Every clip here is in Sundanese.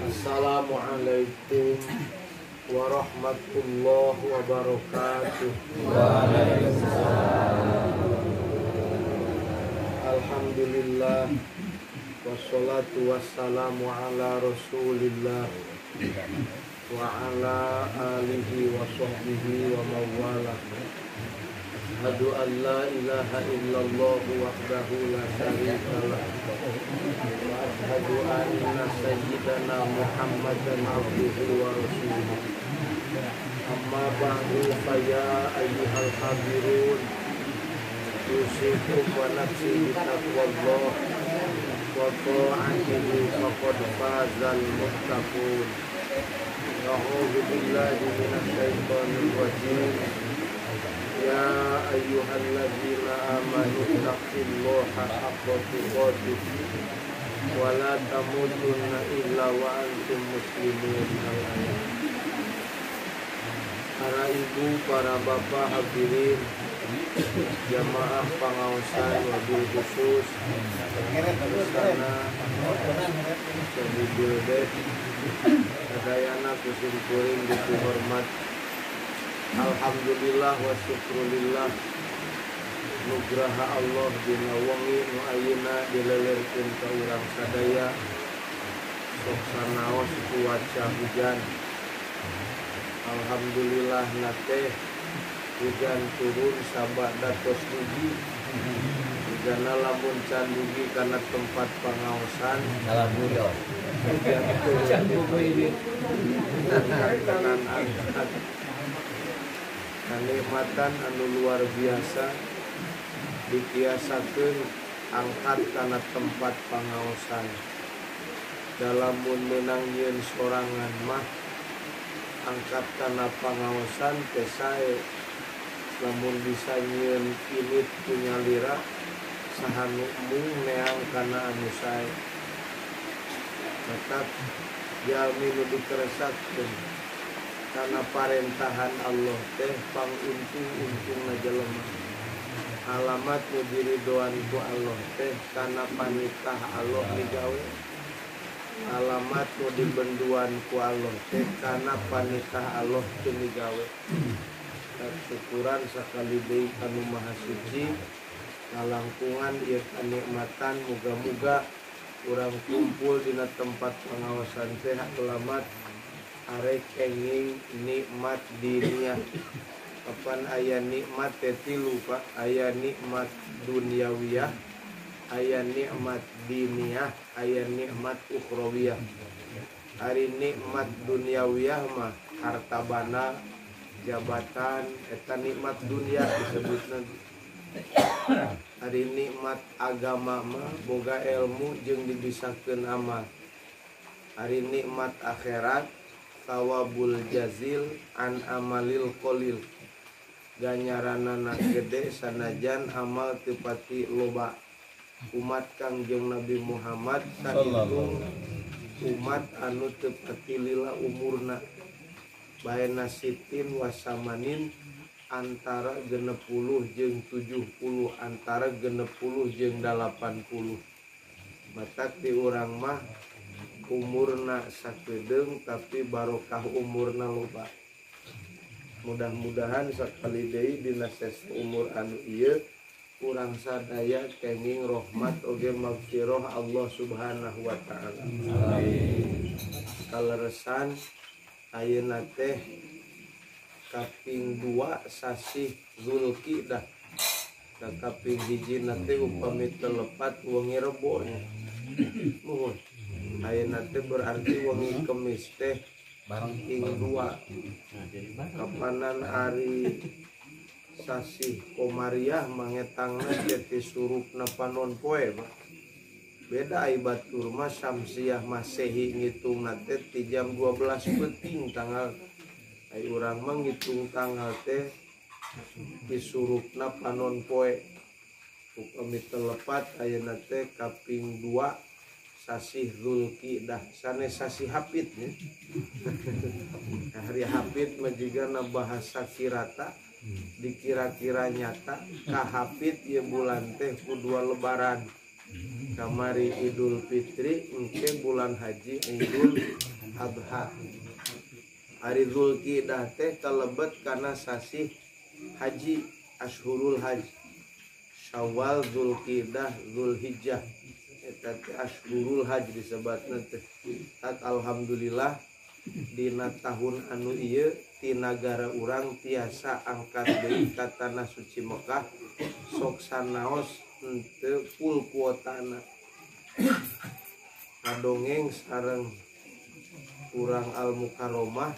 Assalamualaikum warahmatullahi wabarakatuh. Alhamdulillah wassalatu wassalamu ala rasulillah wa ala alihi wa sahbihi wa mawala. Asyhadu an la ilaha illallah wahdahu la syarika lah wa asyhadu anna sayyidana Muhammadan abduhu wa rasuluh. Amma ba'du fa ya ayyuhal hadirun usikum wa nafsi bitaqwallah wa ta'atihi faqad fazal muttaqun. A'udzu billahi minasy syaithanir rajim. Ya ayyuhalladzina amanu taqullaha haqqa tuqatih wa la tamutunna illa wa antum muslimun. Para ibu, para bapak hadirin jamaah pengawasan wabil khusus sana sebibil deh sadayana kusim kuring dihormat. Alhamdulillah wa syukrulillah nugraha Allah dina wengi nu ayeuna dilelirkeun ka urang sadaya sok sanaos cuaca hujan. Alhamdulillah nate hujan turun sabada tos dugi. Hujana lamun can dugi kana tempat pangaosan alhamdulillah. Hujan turun ini. Kanan angkat kenikmatan anu luar biasa dikiasakeun angkat kana tempat pangaosan. Dalam menang yeun sorangan mah angkat kana pangaosan teh sae. Lamun bisa nyieun init punya lira saha nu mung neang kana anu sae. Tetap jalmi nu dikeresatkeun karena parentahan Allah teh panguntung-untungna jelema. Alamat nu diridoan ku Allah teh kana panitah Allah digawe. Alamat nu dibenduan ku Allah teh kana panitah Allah teu digawe. Syukuran sakali deui kanu Maha Suci ngalangkungan ieu kanikmatan muga-muga urang kumpul dina tempat pengawasan teh alamat arek kenging nikmat dunia. Kapan aya nikmat teh tilu Pak, aya nikmat duniawiyah, aya nikmat diniyah, aya nikmat ukhrawiyah. Ari nikmat duniawiyah mah harta bana, jabatan, eta nikmat dunia disebutna. Ari nikmat agama mah boga ilmu jeung dibisakeun amal. Ari nikmat akhirat tawabul jazil an amalil qalil. Ganjaranana gede sanajan amal teu pati loba. Umat Kangjeng Nabi Muhammad sahitung umat anu teu pati lila umurna. Baena sitin wasamanin antara 60 jeung 70, antara 60 jeung 80. Matak di urang mah umurna sakedeung tapi barokah umurna loba. Mudah-mudahan sakali deui dina ses umur anu ieu urang sadaya kenging rahmat oge magfirah Allah Subhanahu wa taala. Amin. Kaleresan ayeuna teh kaping 2 sasih Zulqidah. Ka kaping 1 teh upami telepat wengi Rebo nya. Mohon. Ayeuna teh berarti wengi Kemis teh ping 2. Kapanan hari sasih Komariah mangetangna jadi surupna panon poe, Pak. beda aibat kurma Syamsiah Masehi ngitung nate ti jam 12 peting tanggal ai urang mah ngitung tanggal teh disurupna panon poe upami telepat ayeuna teh kaping 2 sasih Zulqidah sanes sasih Hapit nih. Hari Hapit mah juga na bahasa kirata dikira-kira nyata ka Hapit ieu bulan teh kudua lebaran kamari Idul Fitri engke bulan haji Idul Adha. Hari Zulqidah teh kalebet kana sasih haji Ashhurul Hajj Syawal Zulqidah Zulhijjah eta teh Ashhurul Hajj disebutna teh. Alhamdulillah dina tahun anu ieu ti nagara urang tiasa angkat deui ka tanah suci Mekah sok sanaos henteu full kuotana. Kadongeng sareng urang Al Mukarromah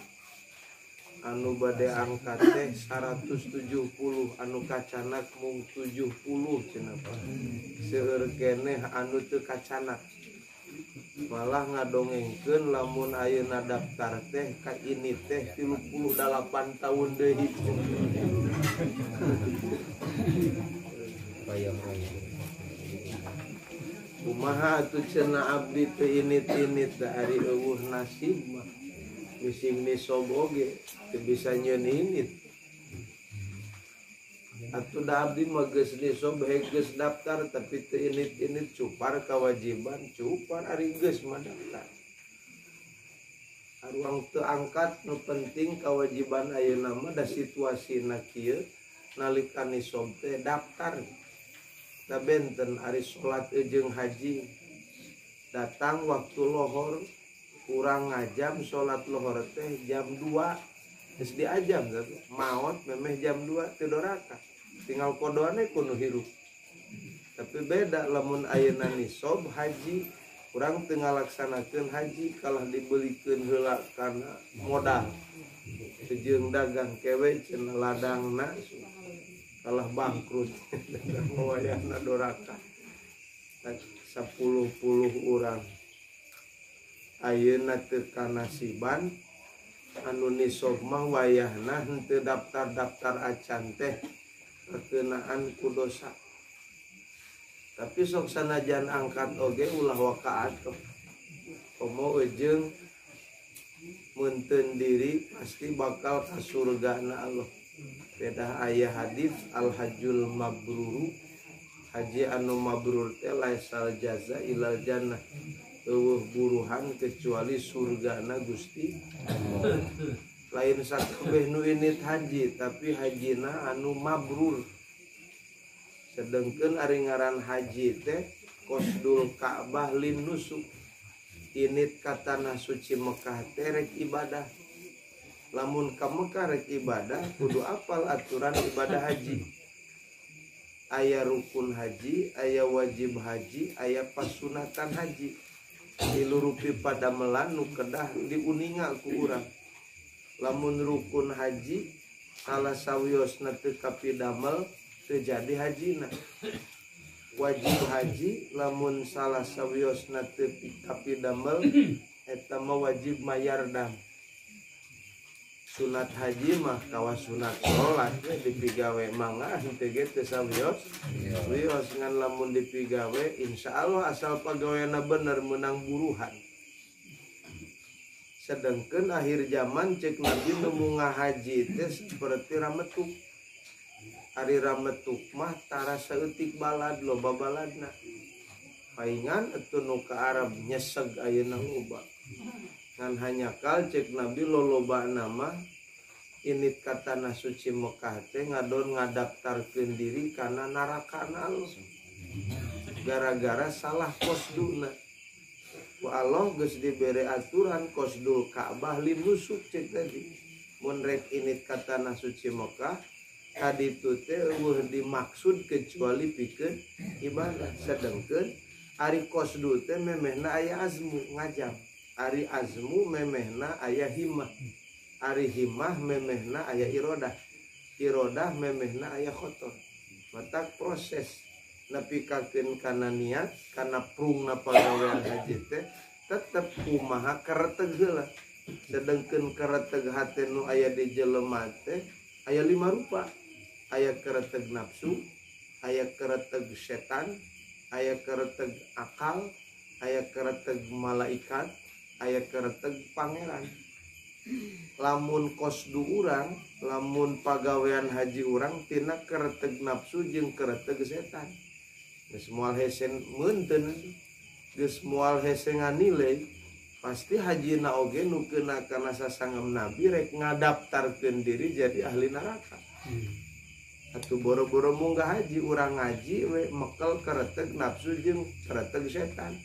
anu bade angkat teh 170 anu kacanak mung 70 cenah Pak. Seueur keneh anu teu kacanak. Malah ngadongengkeun lamun ayeuna daftar teh ka ini teh 38 tahun deui. Kumaha atuh cenah abdi teu init-init da ari eueuh nasib mah mising nisob oge teu bisa nyeun init. Atuh da abdi mah geus nisob geus daftar tapi teu init-init cupar kewajiban cupar ari geus mah daftar. Aruang teu angkat nu penting kewajiban ayeuna mah da situasina kieu nalika nisob teh daftar. Da benten ari salat jeung haji datang waktu lohor kurang ngajam salat lohor teh jam 2 geus diajam maot memeh jam 2 teu doraka tinggal kodoane kudu hirup. Tapi beda lamun ayeuna nisob haji urang teu ngalaksanakeun haji kalah dibelikeun heula kana modal jeung dagang kewe cenah ladangna kalah bangkrut wayahna doraka 10 urang ayeuna teu kanasiban anu nisob mah wayahna henteu daftar acan teh kekenaan ku dosa. Tapi sok sanajan angkat oge ulah wakaat komo ejeung munteun diri pasti bakal ka surgana Allah. Beda aya hadis al hajjul mabruru haji anu mabrur teh laisal jaza ilal jannah eueuh buruhan kecuali surgana Gusti. Lain sakabeh nu init haji tapi hajina anu mabrur. Sedengkeun ari ngaran haji teh qasdul Ka'bah lin nusuk init ka tanah suci Mekah teh rek ibadah. Lamun ka Mekah rek ibadah kudu apal aturan ibadah haji. Aya rukun haji, aya wajib haji, aya pasunatan haji. Dilurupi pada melan nu kedah diuninga ku urang. Lamun rukun haji salah sawiosna teu kapidamel teu jadi hajina. Wajib haji lamun salah sawiosna teu kapidamel eta mah wajib mayar dam. Sunat haji mah kawas sunat sholat dipigawe mangga henteu ge teu sawios wios ngan lamun dipigawe insyaallah asal pagaweana bener menang buruhan. Sedengkeun akhir zaman cek Nabi nemu ngahaji teh seperti rametuk. Ari rametuk mah tara saeutik balad loba baladna. Paingan atuh nu ka Arab nyeseg ayeuna loba. Ngan hanyakal cek Nabi loloba nama init ka tanah suci Mekah teh ngadon ngadaftarkeun diri kana neraka Allah gara-gara salah qasduna. Ku Allah geus dibere aturan qasdul Ka'bah lin nusuk cek tadi. Mun rek init ka tanah suci Mekah kaditu teh eueuh dimaksud kecuali pikeun ibadah. Sedengkeun ari qasdu teh memehna aya azmu ngajam. Ari azmu memehna aya himmah. Ari himmah memehna aya irodah. Irodah memehna aya khotor. Matak proses nepikakeun kana niat kana prungna pagawean haji teh tetep kumaha kareteg heula. Sedengkeun kareteg hate nu aya di jelema teh aya 5 rupa. Aya kareteg nafsu, aya kareteg setan, aya kareteg akal, aya kareteg malaikat, aya kareteg pangeran. Lamun kosdu urang, lamun pagawean haji urang tina kareteg nafsu jeung kareteg setan. Geus moal hese meunteun, geus moal hese nganilai, pasti hajina oge nu keuna kana sasangam nabi rek ngadaptarkeun diri jadi ahli neraka. Atuh boro-boro munggah haji urang ngaji we mekel kareteg nafsu jeung kareteg setan.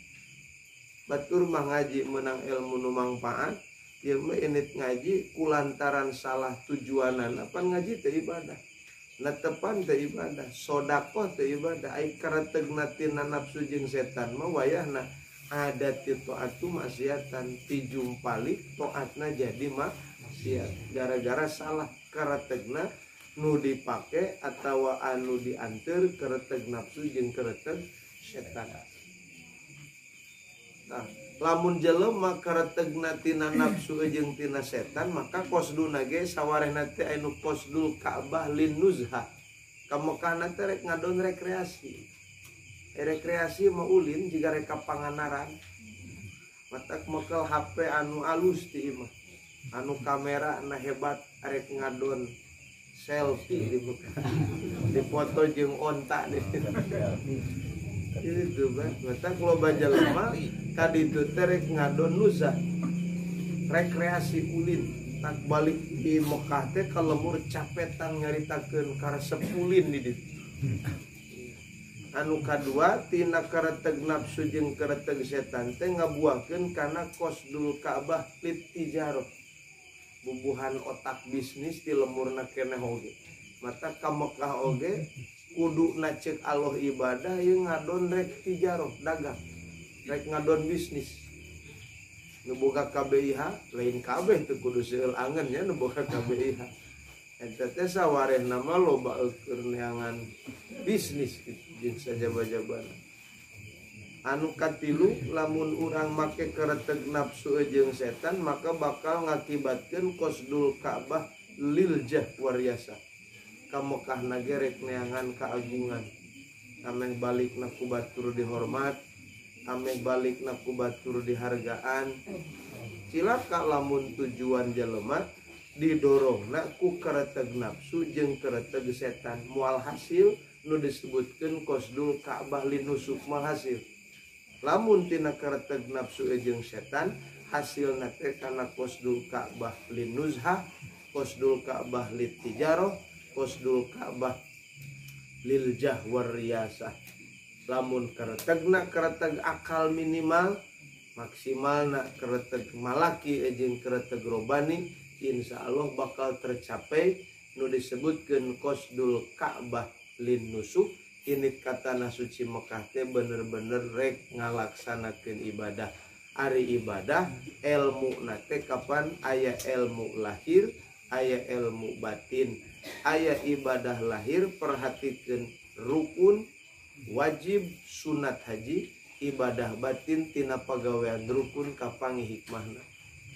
Batur mah ngaji menang ilmu nu mangpaat, ieu mah init ngaji kulantaran salah tujuanan pan ngaji teh ibadah. Netepan teh ibadah, sedekah teh ibadah, ai karetegna tina nafsu jeung setan mah wayahna ada ti taatu maksiatan, tijumpalik taatna jadi maksiat. Gara-gara salah karetegna nu dipake atawa anu dianteur kareteg nafsu jeung kareteg setan. Nah, lamun jelema karetegna tina nafsu jeung tina setan maka qasduna ge sawarehna teh anu qasdul Ka'bah lin nuzha. Ka Mekahna teh rek ngadon rekreasi. Rekreasi mah ulin jiga rek ka Pangandaran. Matak mekel HP anu alus ti imah. Anu kamera na hebat rek ngadon selfie di muka, di foto jeung onta nih. Itu kan, mata kalau baca lama, tadi itu terek ngadon nusa, rekreasi ulin, tak balik di Mekah teh kalau lemur capetan nyaritakeun karesep ulin di ditu. Anu kadua tina kareteg nafsu jeung kareteg setan teh ngabuahkeun kana qasdul Ka'bah lit tijarah. Bubuhan otak bisnis di lemurna keneh oge. Mata ka Mekah oge kudu cek Allah ibadah yang ngadon rek tijarah dagang. Rek ngadon bisnis. Nu boga KBIH lain kabeh teu kudu seueul angeun nya nu boga KBIH. Eta teh sawarehna mah loba eukeun neangan bisnis jeung sajaba-jabana. Anu katilu lamun urang make kareteg nafsu jeung setan maka bakal ngakibatkeun qasdul Ka'bah liljah waryasa. Ka Mekah nage rek neangan kaagungan. Ameh balikna ku batur dihormat, ameh balikna ku batur dihargaan. Cilaka lamun tujuan jelema didorongna ku kareteg nafsu jeung kareteg setan. Moal hasil nu disebutkeun qasdul Ka'bah linusuk moal hasil. Lamun tina kareteg nafsu jeung setan hasilna teh kana qasdul Ka'bah lin nuzha, qasdul Ka'bah lit tijarah, qasdul Ka'bah lil jahwar riyasah. Lamun karetegna kareteg akal minimal, maksimalna kareteg malaki jeung kareteg robani, insyaallah bakal tercapai nu disebutkeun qasdul Ka'bah lin nusuk. Ini katana suci Mekah teh bener-bener rek ngalaksanakeun ibadah. Ari ibadah ilmu nate kapan aya ilmu lahir, aya ilmu batin. Aya ibadah lahir perhatikeun rukun, wajib, sunat haji, ibadah batin tina pagawean rukun kapangi hikmahna.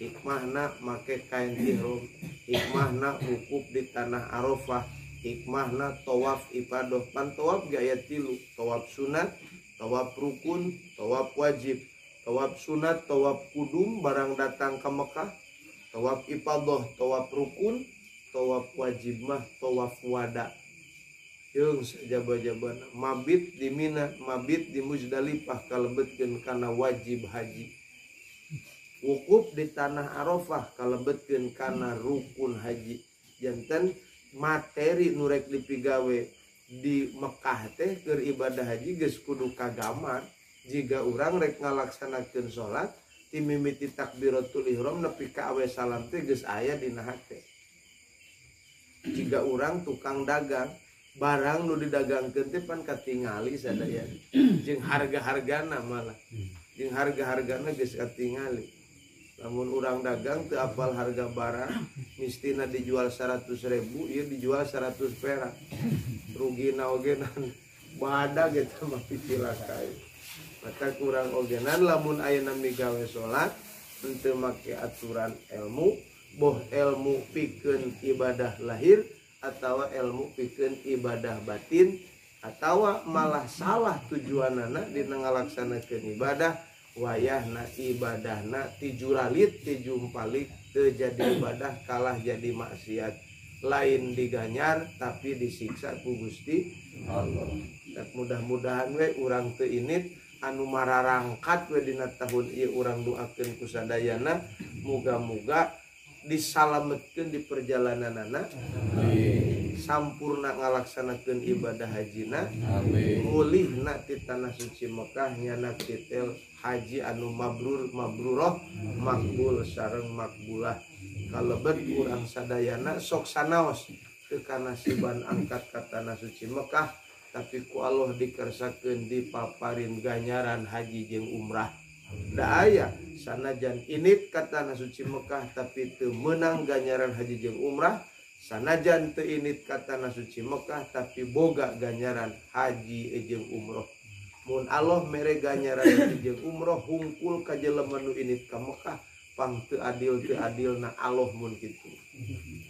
Hikmahna make kain ihram, hikmahna wukuf di tanah Arafah, hikmahna tawaf ibadah. Pan tawaf gaya tilu, tawaf sunat, tawaf rukun, tawaf wajib. Tawaf sunat, tawaf kudum barang datang ke Mekah, tawaf ibadah, tawaf rukun, tawaf wajib mah tawaf wada. Yung sajaba-jabana mabit di Mina, mabit di Muzdalifah kalebetkeun kana wajib haji. Wukuf di tanah Arafah kalebetkeun kana rukun haji. Janten materi nurek dipigawe di Mekah teh keur ibadah haji geus kudu kagamar. Jika urang rek ngalaksanakeun salat ti mimiti takbiratul ihram nepi ka awe salam teh geus aya dina hate. Jika urang tukang dagang barang nu didagangkeun teh pan katingali sadaya. Jeung harga-hargana malah. Jeung harga-hargana geus katingali. Lamun urang dagang teu apal harga barang, mistina dijual 100.000, ieu dijual 100 perak. Rugina oge Bada kita mah picilakai. Mata kurang ogenan lamun ayeuna migawe salat henteu make aturan ilmu, boh ilmu pikeun ibadah lahir atawa ilmu pikeun ibadah batin atawa malah salah tujuanana dina ngalaksanakeun ibadah wayahna ibadahna tijuralit tijumpalik teu jadi ibadah kalah jadi maksiat lain diganyar tapi disiksa ku Gusti Allah. Mudah-mudahan we urang teu init anu mararangkat we dina tahun ieu urang doakeun ku sadayana muga-muga disalametkeun di perjalananana. Amin. Sampurna ngalaksanakeun ibadah hajina. Amin. Mulihna ti tanah suci Mekah nyana titel haji anu mabrur mabruroh makbul sareng makbulah. Kalebet urang sadayana sok sanaos teu kanasiban angkat ka tanah suci Mekah tapi ku Allah dikersakeun dipaparin ganjaran haji jeung umrah. Da aya sanajan init ka tanah suci Mekah tapi teu meunang ganjaran haji jeung umrah, sanajan teu init ka tanah suci Mekah tapi boga ganjaran haji jeung umroh. Mun Allah mere ganjaran haji jeung umroh hungkul ka jelema nu init ka Mekah pang teu adilna Allah mun kitu.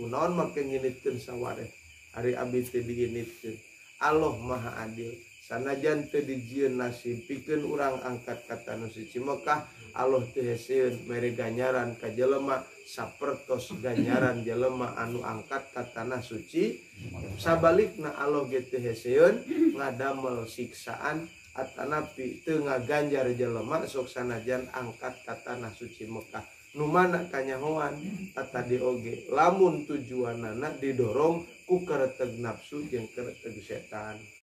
Kunaon make nginitkeun sawareh ari abdi teu diinitkeun. Allah Maha Adil. Sanajan teu dijieun nasib pikeun urang angkat ka tanah suci Mekah, Allah teu hesieun mere ganjaran ka jelema sapertos ganjaran jelema anu angkat ka tanah suci. Sabalikna Allah ge teu hesieun ngadamel siksaan atanapi teu ngaganjar jelema sok sanajan angkat ka tanah suci Mekah. Nu mana kanyahoan tadi oge lamun tujuanana didorong ku kereteg nafsu jeung kereteg setan.